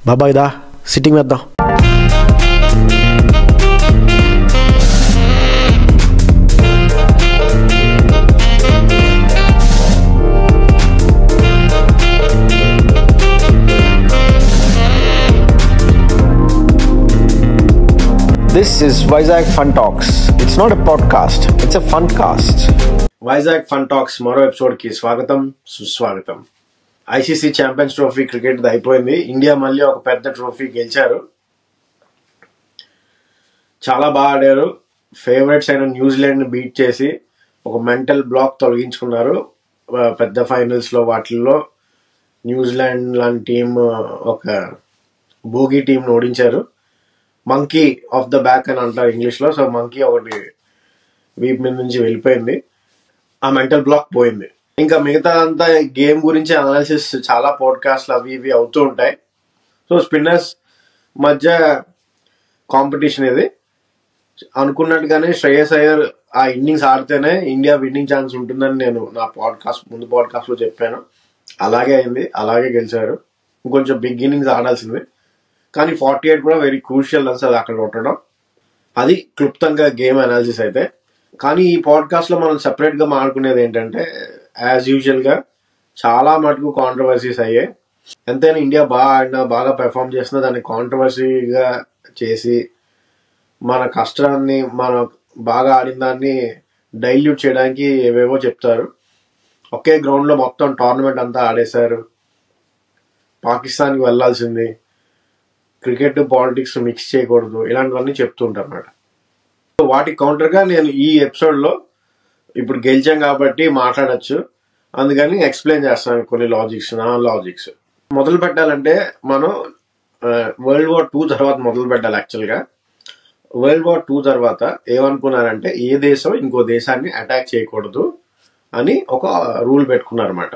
బాబాయ్ దా సిట్టింగ్ వేద్దాం. This is Vizag Fun Talks. It's not a podcast, it's a fun cast. Vizag fun talks మరో ఎపిసోడ్కి స్వాగతం, సుస్వాగతం. ICC champions trophy cricket అయిపోయింది. India మళ్ళీ ఒక పెద్ద ట్రోఫీ గెలిచారు. చాలా బాగా ఆడారు. ఫేవరెట్స్ అయిన న్యూజిలాండ్ని బీట్ చేసి ఒక మెంటల్ బ్లాక్ తొలగించుకున్నారు. పెద్ద ఫైనల్స్లో వాటిల్లో న్యూజిలాండ్ లాంటి టీం ఒక బోగి టీంను ఓడించారు. మంకీ ఆఫ్ ద బ్యాక్ అని అంటారు ఇంగ్లీష్లో. సో మంకీ ఒకటి వీప్ మీద నుంచి వెళ్ళిపోయింది. ఆ మెంటల్ బ్లాక్ పోయింది. ఇంకా మిగతా అంతా గేమ్ గురించి అనాలిసిస్ చాలా పాడ్కాస్ట్లు అవి ఇవి అవుతూ ఉంటాయి. సో స్పిన్నర్స్ మధ్య కాంపిటీషన్ ఇది. అనుకున్నట్టుగానే శ్రేయస్ అయ్యర్ ఆ ఇన్నింగ్స్ ఆడితేనే ఇండియా విన్నింగ్ ఛాన్స్ ఉంటుందని నేను నా ముందు పాడ్కాస్ట్లో చెప్పాను. అలాగే అయింది, అలాగే గెలిచారు. ఇంకొంచెం బిగ్ ఇన్నింగ్స్ ఆడాల్సింది, కానీ 48 కూడా వెరీ క్రూషియల్ రన్స్ అది అక్కడ కొట్టడం. అది క్లుప్తంగా గేమ్ అనాలిసిస్ అయితే. కానీ ఈ పాడ్కాస్ట్లో మనం సెపరేట్గా మాట్లాడుకునేది ఏంటంటే, యాజ్ యూజువల్గా చాలా మటుకు కాంట్రవర్సీస్ అయ్యాయి. ఎంతైనా ఇండియా బాగా ఆడినా, బాగా పెర్ఫామ్ చేసినా దాన్ని కాంట్రవర్సీగా చేసి మన కష్టాన్ని, మన బాగా ఆడిన దాన్ని డైల్యూట్ చేయడానికి ఏవేవో చెప్తారు. ఒకే గ్రౌండ్లో మొత్తం టోర్నమెంట్ అంతా ఆడేశారు, పాకిస్తాన్కి వెళ్లాల్సింది, క్రికెట్ పాలిటిక్స్ మిక్స్ చేయకూడదు, ఇలాంటివన్నీ చెప్తుంటారు అన్నమాట. వాటికి కౌంటర్గా నేను ఈ ఎపిసోడ్లో ఇప్పుడు గెలిచాం కాబట్టి మాట్లాడచ్చు, అందుకని ఎక్స్ప్లెయిన్ చేస్తాను కొన్ని లాజిక్స్, నా లాజిక్స్. మొదలు పెట్టాలంటే మనం వరల్డ్ వార్ 2 తర్వాత మొదలు పెట్టాలి. యాక్చువల్గా వరల్డ్ వార్ 2 తర్వాత ఏమనుకున్నారంటే, ఏ దేశం ఇంకో దేశాన్ని అటాక్ చేయకూడదు అని ఒక రూల్ పెట్టుకున్నారన్నమాట.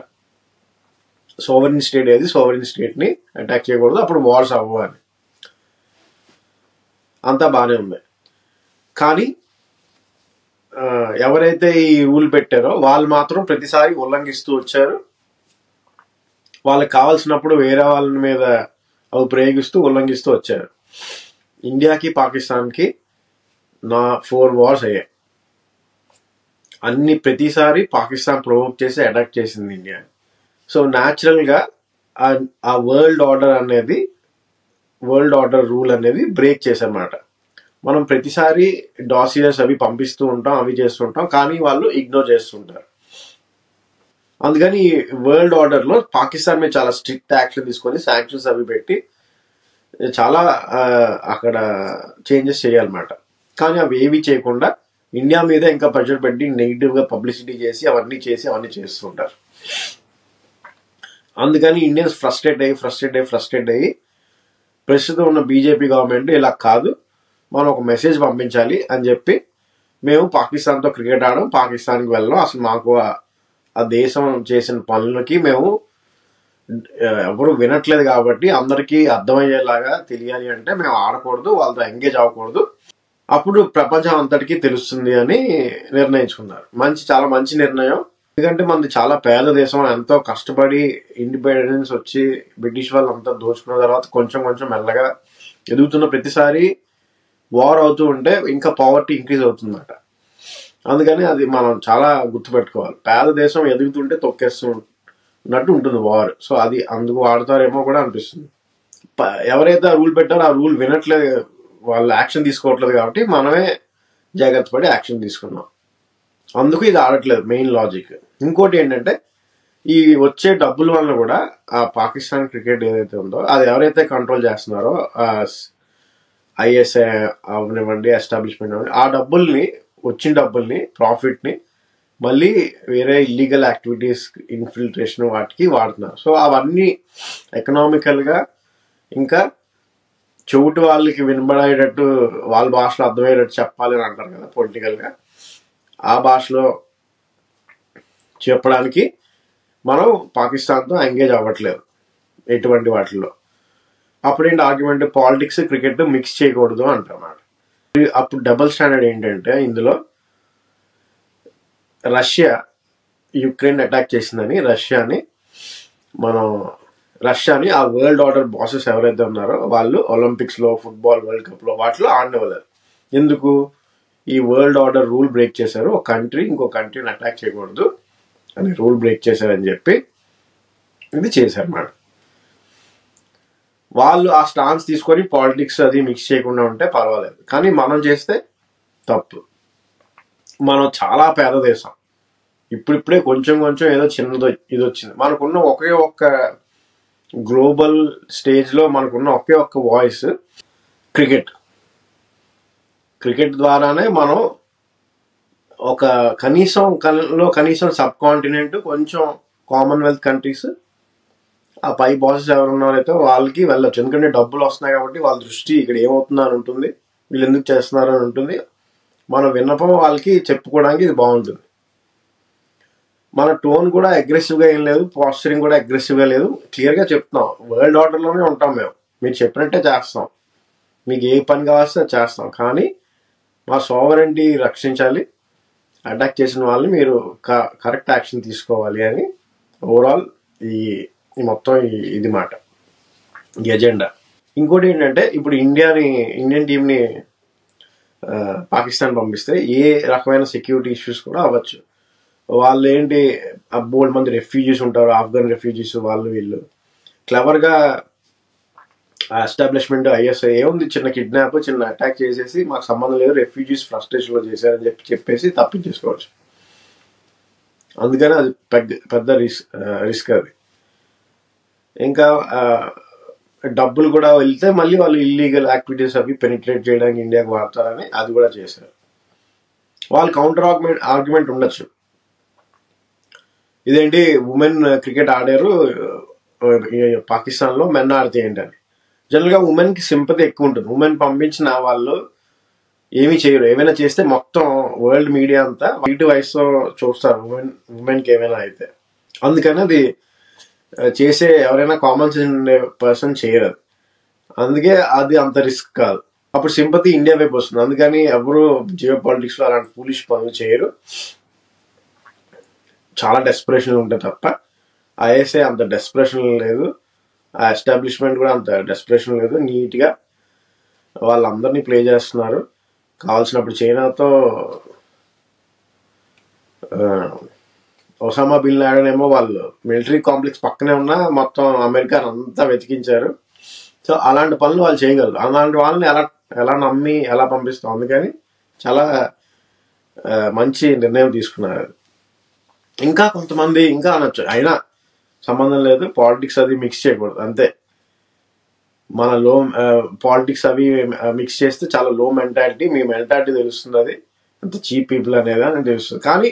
సోవరెన్ స్టేట్ ఏది, సోవరెన్ స్టేట్ని అటాక్ చేయకూడదు, అప్పుడు వార్స్ అవ్వవు అని. అంతా బాగానే ఉంది. కానీ ఎవరైతే ఈ రూల్ పెట్టారో వాళ్ళు మాత్రం ప్రతిసారి ఉల్లంఘిస్తూ వచ్చారు. వాళ్ళకి కావాల్సినప్పుడు వేరే వాళ్ళ మీద అవి ప్రయోగిస్తూ ఉల్లంఘిస్తూ వచ్చారు. ఇండియాకి పాకిస్తాన్కి 4 వార్స్ అయ్యాయి. ప్రతిసారి పాకిస్తాన్ ప్రొవోక్ చేసి అటాక్ చేసింది ఇండియా. సో న్యాచురల్గా ఆ వరల్డ్ ఆర్డర్ రూల్ అనేది బ్రేక్ చేశారన్నమాట. మనం ప్రతిసారి డాసియర్స్ అవి పంపిస్తూ ఉంటాం, అవి చేస్తుంటాం, కానీ వాళ్ళు ఇగ్నోర్ చేస్తుంటారు. అందుకని వరల్డ్ ఆర్డర్లో పాకిస్తాన్ మీద చాలా స్ట్రిక్ట్ యాక్షన్ తీసుకొని శాంక్షన్స్ అవి పెట్టి చాలా అక్కడ చేంజెస్ చేయాలన్నమాట. కానీ అవి ఏవి చేయకుండా ఇండియా మీద ఇంకా ప్రెషర్ పెట్టి నెగిటివ్గా పబ్లిసిటీ చేసి అవన్నీ చేస్తుంటారు. అందుకని ఇండియన్స్ ఫ్రస్ట్రేట్ అయ్యి ప్రస్తుతం ఉన్న బీజేపీ గవర్నమెంట్ ఇలా కాదు, మనం ఒక మెసేజ్ పంపించాలి అని చెప్పి, మేము పాకిస్తాన్తో క్రికెట్ ఆడడం, పాకిస్తాన్కి వెళ్ళడం, అసలు మాకు ఆ దేశం చేసిన పనులకి మేము ఎవరు వినట్లేదు కాబట్టి అందరికీ అర్థమయ్యేలాగా తెలియాలి అంటే మేము ఆడకూడదు, వాళ్ళతో ఎంగేజ్ అవ్వకూడదు, అప్పుడు ప్రపంచం అంతటికీ తెలుస్తుంది అని నిర్ణయించుకున్నారు. చాలా మంచి నిర్ణయం. ఎందుకంటే మనది చాలా పేద దేశం, ఎంతో కష్టపడి ఇండిపెండెన్స్ వచ్చి బ్రిటిష్ వాళ్ళు అంతా దోచుకున్న తర్వాత కొంచెం మెల్లగా ఎదుగుతున్న ప్రతిసారి వార్ అవుతూ ఉంటే ఇంకా పావర్టీ ఇంక్రీజ్ అవుతుందన్నమాట. అందుకని అది మనం చాలా గుర్తుపెట్టుకోవాలి. పేద దేశం ఎదుగుతుంటే తొక్కేస్తున్నట్టు ఉంటుంది వార్. సో అది అందుకు వాడతారేమో కూడా అనిపిస్తుంది. ఎవరైతే ఆ రూల్ పెట్టారో ఆ రూల్ వినట్లేదు, వాళ్ళు యాక్షన్ తీసుకోవట్లేదు కాబట్టి మనమే జాగ్రత్త పడి యాక్షన్ తీసుకున్నాం. అందుకు ఇది ఆడట్లేదు, మెయిన్ లాజిక్. ఇంకోటి ఏంటంటే, ఈ వచ్చే డబ్బుల వల్ల కూడా ఆ పాకిస్తాన్ క్రికెట్ ఏదైతే ఉందో అది ఎవరైతే కంట్రోల్ చేస్తున్నారో, ఐఎస్ఐ అవనివ్వండి, ఎస్టాబ్లిష్మెంట్ అవ్వండి, ఆ వచ్చిన డబ్బుల్ని ప్రాఫిట్ని మళ్ళీ వేరే ఇల్లీగల్ యాక్టివిటీస్, ఇన్ఫిల్ట్రేషన్ వాటికి వాడుతున్నారు. సో అవన్నీ ఎకనామికల్గా ఇంకా చెవిటి వాళ్ళకి వినబడేటట్టు, వాళ్ళ భాషలో అర్థమయ్యేటట్టు చెప్పాలి అని అంటారు కదా పొలిటికల్గా, ఆ భాషలో చెప్పడానికి మనం పాకిస్తాన్తో ఎంగేజ్ అవ్వట్లేదు ఎటువంటి వాటిల్లో. అప్పుడేంటి ఆర్గ్యుమెంట్, పాలిటిక్స్ క్రికెట్ మిక్స్ చేయకూడదు అంటున్నాడు. అప్పుడు డబుల్ స్టాండర్డ్ ఏంటంటే, ఇందులో రష్యా యుక్రెయిన్ అటాక్ చేసిందని రష్యాని మనం రష్యాని ఆ వరల్డ్ ఆర్డర్ బాసెస్ ఎవరైతే ఉన్నారో వాళ్ళు ఒలింపిక్స్లో, ఫుట్బాల్ వరల్డ్ కప్లో వాటిలో ఆడనివ్వలేరు. ఎందుకు? ఈ వరల్డ్ ఆర్డర్ రూల్ బ్రేక్ చేశారు. ఒక కంట్రీ ఇంకో కంట్రీని అటాక్ చేయకూడదు అని రూల్ బ్రేక్ చేశారని చెప్పి ఇది చేశారు అన్నమాట. వాళ్ళు ఆ స్టాన్స్ తీసుకొని పాలిటిక్స్ అది మిక్స్ చేయకుండా ఉంటే పర్వాలేదు, కానీ మనం చేస్తే తప్పు. మనం చాలా పేద దేశం, ఇప్పుడిప్పుడే కొంచెం కొంచెం ఏదో చిన్నదో ఇది వచ్చింది. మనకున్న ఒకే ఒక్క గ్లోబల్ స్టేజ్లో మనకున్న ఒకే ఒక్క వాయిస్ క్రికెట్. క్రికెట్ ద్వారానే మనం ఒక కనీసం సబ్ కాంటినెంట్, కొంచెం కామన్వెల్త్ కంట్రీస్, ఆ పై బాసెస్ ఎవరున్నారైతే వాళ్ళకి వెళ్ళొచ్చు. ఎందుకంటే డబ్బులు వస్తున్నాయి కాబట్టి వాళ్ళ దృష్టి ఇక్కడ ఏమవుతుందో అని ఉంటుంది, వీళ్ళు ఎందుకు చేస్తున్నారు అని ఉంటుంది. మన విన్నపం వాళ్ళకి చెప్పుకోవడానికి ఇది బాగుంటుంది. మన టోన్ కూడా అగ్రెసివ్గా ఏం లేదు, పోస్చరింగ్ కూడా అగ్రెసివ్గా లేదు, క్లియర్గా చెప్తున్నాం. వరల్డ్ ఆర్డర్లోనే ఉంటాం మేము, మీరు చెప్పినట్టే చేస్తాం, మీకు ఏ పని కావాల్సి చేస్తాం, కానీ మా సోవరెంటీ రక్షించాలి, అటాక్ చేసిన వాళ్ళని మీరు కరెక్ట్ యాక్షన్ తీసుకోవాలి అని ఓవరాల్ ఈ మొత్తం ఇది మాట, ఈ ఎజెండా. ఇంకోటి ఏంటంటే, ఇప్పుడు ఇండియన్ టీంని పాకిస్తాన్ పంపిస్తే ఏ రకమైన సెక్యూరిటీ ఇష్యూస్ కూడా అవ్వచ్చు. వాళ్ళు ఏంటి, బోల్డ్ మంది రెఫ్యూజీస్ ఉంటారు, ఆఫ్ఘన్ రెఫ్యూజీస్, వాళ్ళు వీళ్ళు క్లవర్గా ఎస్టాబ్లిష్మెంట్ ఐఎస్ఐ ఏముంది, చిన్న కిడ్నాప్, చిన్న అటాక్ చేసేసి మాకు సంబంధం లేదు, రెఫ్యూజీస్ ఫ్రస్ట్రేషన్లో చేశారని చెప్పేసి తప్పించేసుకోవచ్చు. అందుకని అది పెద్ద రిస్క్ అది. ఇంకా డబ్బులు కూడా వెళ్తే మళ్ళీ వాళ్ళు ఇల్లీగల్ యాక్టివిటీస్ అవి పెనిట్రేట్ చేయడానికి ఇండియాకి వాడతారని అది కూడా చేశారు. వాళ్ళు కౌంటర్ ఆర్గ్యుమెంట్ ఉండొచ్చు, ఇదేంటి ఉమెన్ క్రికెట్ ఆడారు పాకిస్తాన్లో, మెన్ ఆడితే ఏంటని. జనరల్గా ఉమెన్కి సింపతి ఎక్కువ ఉంటుంది. ఉమెన్ పంపించిన వాళ్ళు ఏమీ చేయరు, ఏమైనా చేస్తే మొత్తం వరల్డ్ మీడియా అంతా వైట్ వయసులో చూస్తారు ఉమెన్కి ఏమైనా అయితే. అందుకని అది చేసే ఎవరైనా కామన్ సెన్స్ ఉండే పర్సన్ చేయరు. అందుకే అది అంత రిస్క్ కాదు. అప్పుడు సింపతి ఇండియా వైపు వస్తుంది. అందుకని ఎవరు జియో పాలిటిక్స్లో అలాంటి ఫూలిష్ పనులు చేయరు. చాలా డెస్పరేషన్ ఉంటాయి తప్ప ఐఎస్ఐ అంత డెస్పరేషన్ లేదు, ఆ ఎస్టాబ్లిష్మెంట్ కూడా అంత డెస్పరేషన్ లేదు. నీట్గా వాళ్ళందరినీ ప్లే చేస్తున్నారు. కావాల్సినప్పుడు చైనాతో ఒసామా బిన్ లాడెన్ ఏమో వాళ్ళు మిలిటరీ కాంప్లెక్స్ పక్కనే ఉన్న మొత్తం అమెరికాని అంతా వెతికించారు. సో అలాంటి పనులు వాళ్ళు చేయగలరు. అలాంటి వాళ్ళని ఎలా నమ్మి ఎలా పంపిస్తాం. అందుకని చాలా మంచి నిర్ణయం తీసుకున్నారు. ఇంకా కొంతమంది ఇంకా అనొచ్చు, అయినా సంబంధం లేదు, పాలిటిక్స్ అది మిక్స్ చేయకూడదు అంతే. మన పాలిటిక్స్ అవి మిక్స్ చేస్తే చాలా లో మెంటాలిటీ, మీ మెంటాలిటీ తెలుస్తుంది, అది అంత చీప్ పీపుల్ అనేది అని తెలుస్తుంది. కానీ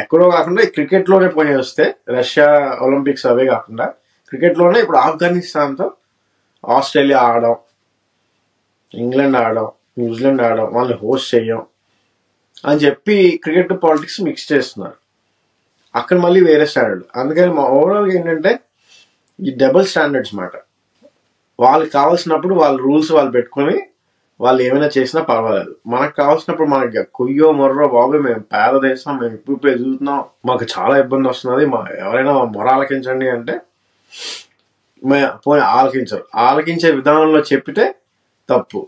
ఎక్కడో కాకుండా క్రికెట్లోనే పోయి వస్తే, రష్యా ఒలింపిక్స్ అవే కాకుండా క్రికెట్లోనే ఇప్పుడు ఆఫ్ఘనిస్తాన్తో ఆస్ట్రేలియా ఆడడం, ఇంగ్లాండ్ ఆడడం, న్యూజిలాండ్ ఆడడం, వాళ్ళని హోస్ట్ చేయం అని చెప్పి క్రికెట్ పాలిటిక్స్ మిక్స్ చేస్తున్నారు. అక్కడ మళ్ళీ వేరే స్టాండర్డ్. అందుకని మా ఓవరాల్గా ఏంటంటే ఈ డబుల్ స్టాండర్డ్స్ మాట. వాళ్ళకి కావాల్సినప్పుడు వాళ్ళ రూల్స్ వాళ్ళు పెట్టుకొని వాళ్ళు ఏమైనా చేసినా పర్వాలేదు. మనకు కావాల్సినప్పుడు మనకి కొయ్యో మొర్రో బాబు మేము పేద దేశం, మేము ఇప్పుడు ఎదుగుతున్నాం, మాకు చాలా ఇబ్బంది వస్తున్నది, ఎవరైనా మొర ఆలకించండి అంటే పోయి ఆలకించరు. ఆలకించే విధానంలో చెప్పితే తప్పు.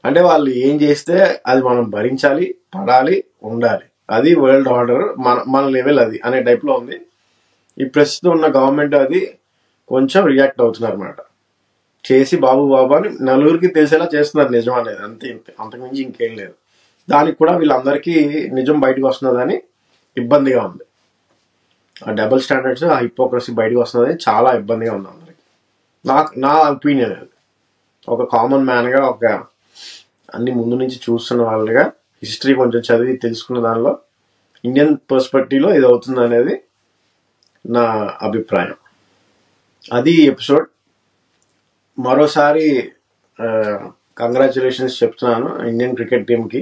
అంటే వాళ్ళు ఏం చేస్తే అది మనం భరించాలి, పడాలి, ఉండాలి. అది వరల్డ్ ఆర్డర్, మన లెవెల్ అది అనే టైప్లో ఉంది. ఈ ప్రస్తుతం ఉన్న గవర్నమెంట్ అది కొంచెం రియాక్ట్ అవుతున్నారు అన్నమాట. చేసి బాబు అని నలుగురికి తెలిసేలా చేస్తున్నారు నిజం అనేది, అంతే. అంతకుమించి ఇంకేం లేదు. దానికి కూడా వీళ్ళందరికీ నిజం బయటకు వస్తున్నదని ఇబ్బందిగా ఉంది. ఆ డబుల్ స్టాండర్డ్స్, ఆ హిపోక్రసీ బయటకు వస్తున్నది చాలా ఇబ్బందిగా ఉంది అందరికి. నా ఒపీనియన్ అది. ఒక కామన్ మ్యాన్గా, ఒక అన్ని ముందు నుంచి చూస్తున్న వాళ్ళుగా, హిస్టరీ కొంచెం చదివి తెలుసుకున్న దానిలో ఇండియన్ పర్స్పెక్టివ్లో ఇది అవుతుంది అనేది నా అభిప్రాయం. అది ఎపిసోడ్. మరోసారి కంగ్రాచులేషన్స్ చెప్తున్నాను ఇండియన్ క్రికెట్ టీంకి.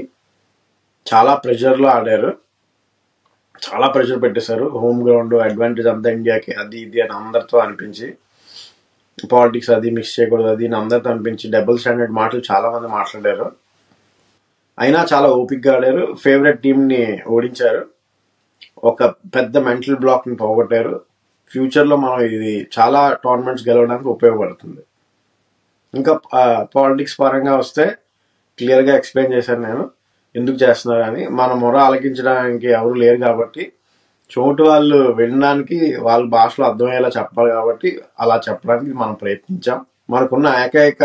చాలా ప్రెషర్లో ఆడారు, చాలా ప్రెషర్ పెట్టేశారు. హోమ్ గ్రౌండ్ అడ్వాంటేజ్ అంతా ఇండియాకి, అది ఇది అని అందరితో అనిపించి, పాలిటిక్స్ అది మిక్స్ చేయకూడదు అది అందరితో అనిపించి డబుల్ స్టాండర్డ్ మాటలు చాలా మంది మాట్లాడారు. అయినా చాలా ఓపిక్గా ఆడారు. ఫేవరెట్ టీంని ఓడించారు. ఒక పెద్ద మెంటల్ బ్లాక్ని పోగొట్టారు. ఫ్యూచర్లో మనం ఇది చాలా టోర్నమెంట్స్ గెలవడానికి ఉపయోగపడుతుంది. ఇంకా పాలిటిక్స్ పరంగా వస్తే క్లియర్గా ఎక్స్ప్లెయిన్ చేశాను నేను ఎందుకు చేస్తున్నారని. మన మొర ఆలకించడానికి ఎవరు లేరు కాబట్టి, చోటు వాళ్ళు వినడానికి వాళ్ళ భాషలో అర్థమయ్యేలా చెప్పాలి కాబట్టి అలా చెప్పడానికి మనం ప్రయత్నించాం. మనకున్న ఏకైక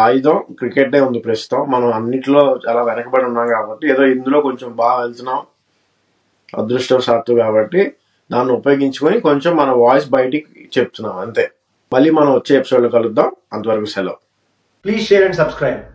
ఆయుధం క్రికెటే ఉంది ప్రస్తుతం. మనం అన్నిట్లో చాలా వెనకబడి ఉన్నాం కాబట్టి ఏదో ఇందులో కొంచెం బాగా వెళ్తున్నాం అదృష్టవశాత్తు కాబట్టి దాన్ని ఉపయోగించుకొని కొంచెం మన వాయిస్ బయటికి చెప్తున్నాం అంతే. మళ్ళీ మనం వచ్చే ఎపిసోడ్లో కలుద్దాం. అంతవరకు సెలవు. Please share and subscribe.